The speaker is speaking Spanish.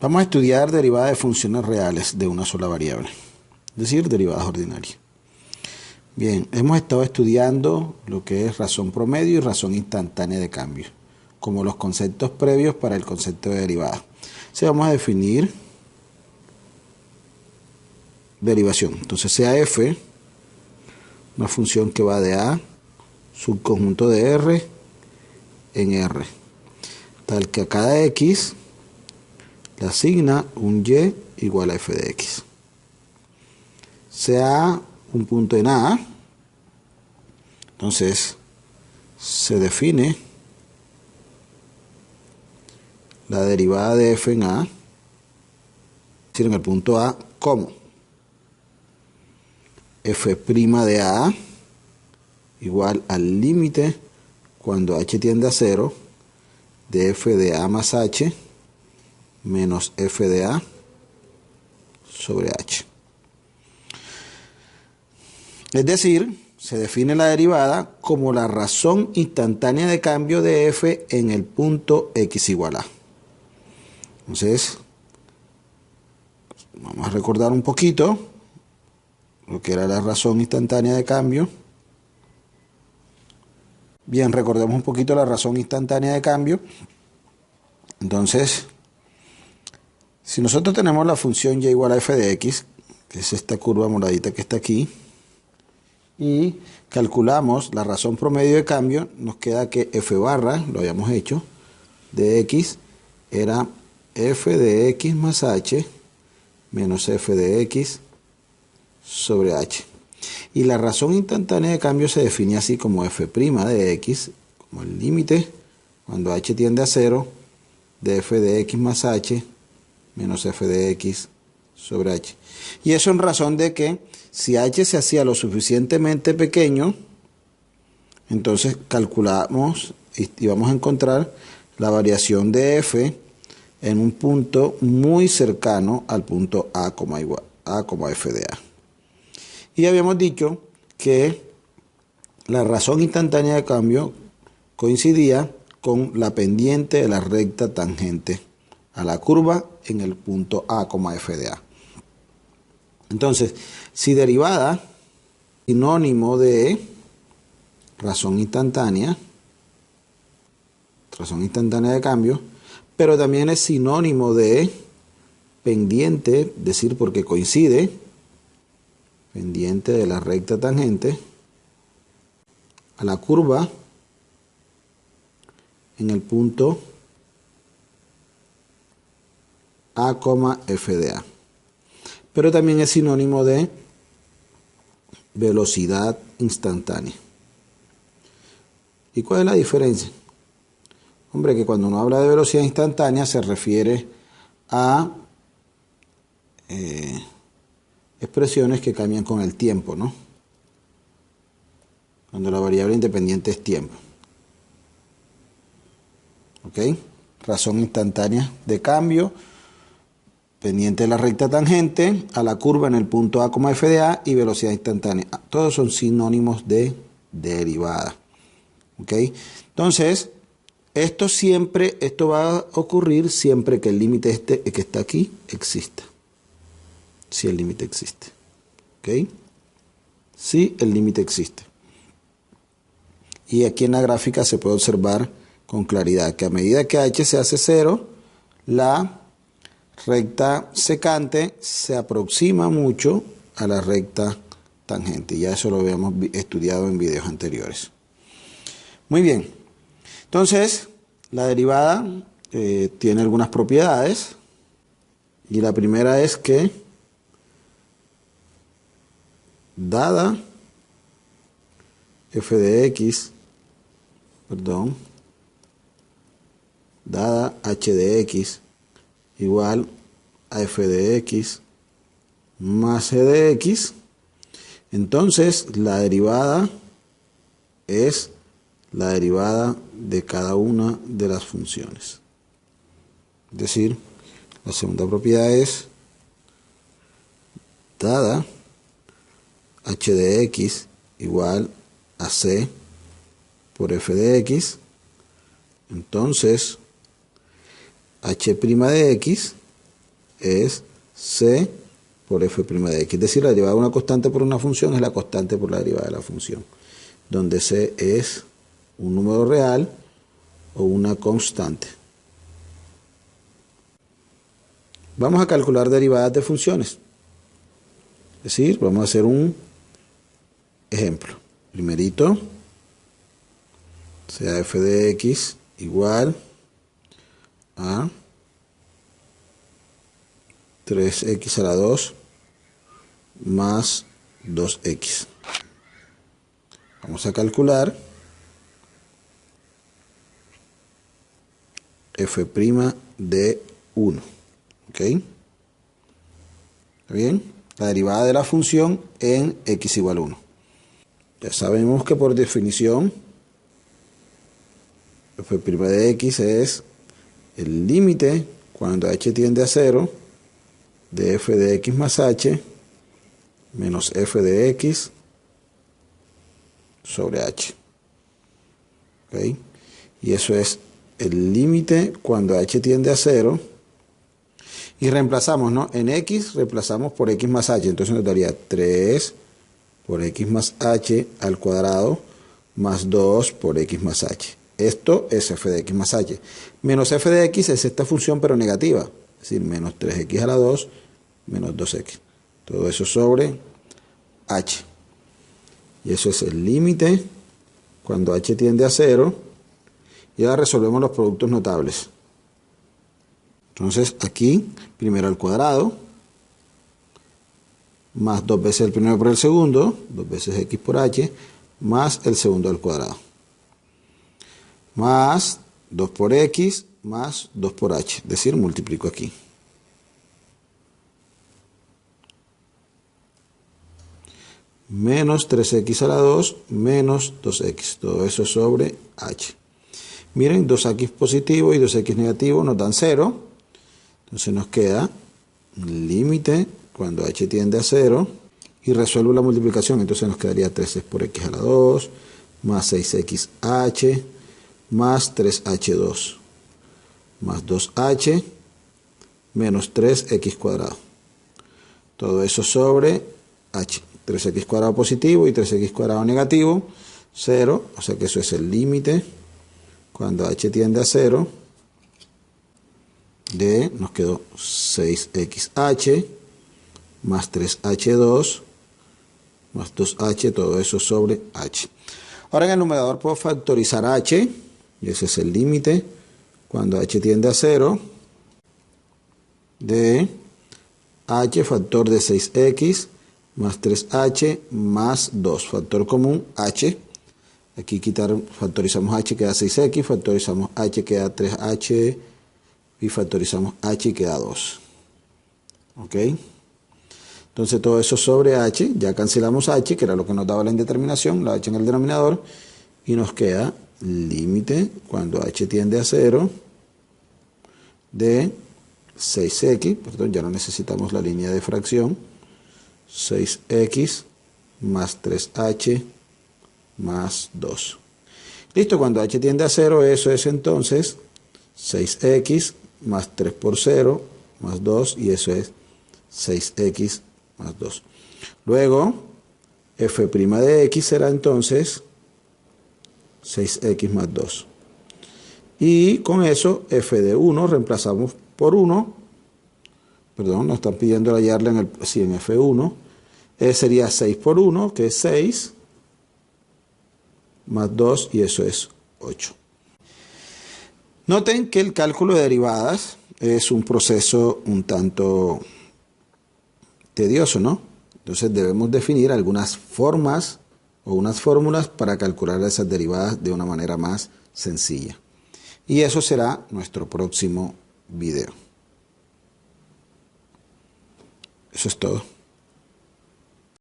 Vamos a estudiar derivadas de funciones reales de una sola variable, es decir, derivadas ordinarias. Bien, hemos estado estudiando lo que es razón promedio y razón instantánea de cambio, como los conceptos previos para el concepto de derivada. Entonces vamos a definir derivación. Entonces sea f, una función que va de A, subconjunto de R, en R, tal que a cada X le asigna un Y igual a f de X. Sea un punto en A, entonces se define la derivada de f en A, es decir, en el punto A, como f' de A igual al límite cuando h tiende a 0 de f de A más h menos f de A sobre h. Es decir, se define la derivada como la razón instantánea de cambio de f en el punto x igual a. Entonces, vamos a recordar un poquito lo que era la razón instantánea de cambio. Bien, recordemos un poquito la razón instantánea de cambio. Entonces, si nosotros tenemos la función y igual a f de x, que es esta curva moradita que está aquí, y calculamos la razón promedio de cambio, nos queda que f barra, lo habíamos hecho, de x era f de x más h menos f de x sobre h. Y la razón instantánea de cambio se define así como f' de x, como el límite cuando h tiende a 0 de f de x más h menos f de x sobre h. Y eso en razón de que si h se hacía lo suficientemente pequeño, entonces calculamos y vamos a encontrar la variación de f en un punto muy cercano al punto A, como f de A. Y habíamos dicho que la razón instantánea de cambio coincidía con la pendiente de la recta tangente a la curva en el punto A, f de A. Entonces, si derivada sinónimo de razón instantánea de cambio, pero también es sinónimo de pendiente, es decir, porque coincide, pendiente de la recta tangente a la curva en el punto A, f de A. Pero también es sinónimo de velocidad instantánea. ¿Y cuál es la diferencia? Hombre, que cuando uno habla de velocidad instantánea se refiere a expresiones que cambian con el tiempo, ¿no? Cuando la variable independiente es tiempo. ¿Ok? Razón instantánea de cambio, pendiente de la recta tangente, a la curva en el punto A, f de A, y velocidad instantánea. Todos son sinónimos de derivada. ¿Ok? Entonces, esto va a ocurrir siempre que el límite que está aquí exista. Si el límite existe. ¿Ok? Si el límite existe. Y aquí en la gráfica se puede observar con claridad que a medida que h se hace 0, la recta secante se aproxima mucho a la recta tangente. Ya eso lo habíamos estudiado en videos anteriores. Muy bien. Entonces, la derivada tiene algunas propiedades. Y la primera es que dada f de x, dada h de x igual a f de x más g de x, entonces la derivada es la derivada de cada una de las funciones. Es decir, la segunda propiedad es dada h de x igual a c por f de x, entonces h' de x es C por f' de x. Es decir, la derivada de una constante por una función es la constante por la derivada de la función, donde C es un número real o una constante. Vamos a calcular derivadas de funciones. Es decir, vamos a hacer un ejemplo. Primerito, sea f de x igual a 3x a la 2 más 2x. Vamos a calcular f' de 1. ¿Ok? ¿Está bien? La derivada de la función en x igual a 1. Ya sabemos que por definición f' de x es el límite cuando h tiende a 0 de f de x más h menos f de x sobre h. ¿Ok? Y eso es el límite cuando h tiende a 0. Y reemplazamos, ¿no? En x reemplazamos por x más h. Entonces nos daría 3 por x más h al cuadrado más 2 por x más h. Esto es f de x más h. Menos f de x es esta función pero negativa. Es decir, menos 3x a la 2 menos 2x. Todo eso sobre h. Y eso es el límite cuando h tiende a 0. Y ahora resolvemos los productos notables. Entonces aquí, primero al cuadrado, más 2 veces el primero por el segundo, 2 veces x por h, más el segundo al cuadrado. Más 2 por x, más 2 por h, es decir, multiplico aquí. Menos 3x a la 2, menos 2x, todo eso sobre h. Miren, 2x positivo y 2x negativo nos dan 0. Entonces nos queda un límite cuando h tiende a 0 y resuelvo la multiplicación. Entonces nos quedaría 3x por x a la 2 más 6xh más 3h2 más 2h menos 3x cuadrado. Todo eso sobre h. 3x cuadrado positivo y 3x cuadrado negativo, 0. O sea que eso es el límite cuando h tiende a 0. Nos quedó 6xh más 3h2 más 2h, todo eso sobre h. Ahora en el numerador puedo factorizar h, y ese es el límite cuando h tiende a 0 de h factor de 6x más 3h más 2, factor común h. Aquí factorizamos h, queda 6x, factorizamos h, queda 3h, y factorizamos h y queda 2. ¿Ok? Entonces todo eso sobre h, ya cancelamos h, que era lo que nos daba la indeterminación, la h en el denominador, y nos queda límite cuando h tiende a 0 de 6x, perdón, ya no necesitamos la línea de fracción, 6x más 3h más 2. Listo, cuando h tiende a 0, eso es entonces 6x más 3 por 0 más 2, y eso es 6x más 2. Luego, f' de x será entonces 6x más 2. Y con eso, f de 1 reemplazamos por 1. Perdón, nos están pidiendo hallarle en f1. Sería 6 por 1, que es 6, más 2, y eso es 8. Noten que el cálculo de derivadas es un proceso un tanto tedioso, ¿no? Entonces debemos definir algunas formas o unas fórmulas para calcular esas derivadas de una manera más sencilla. Y eso será nuestro próximo video. Eso es todo.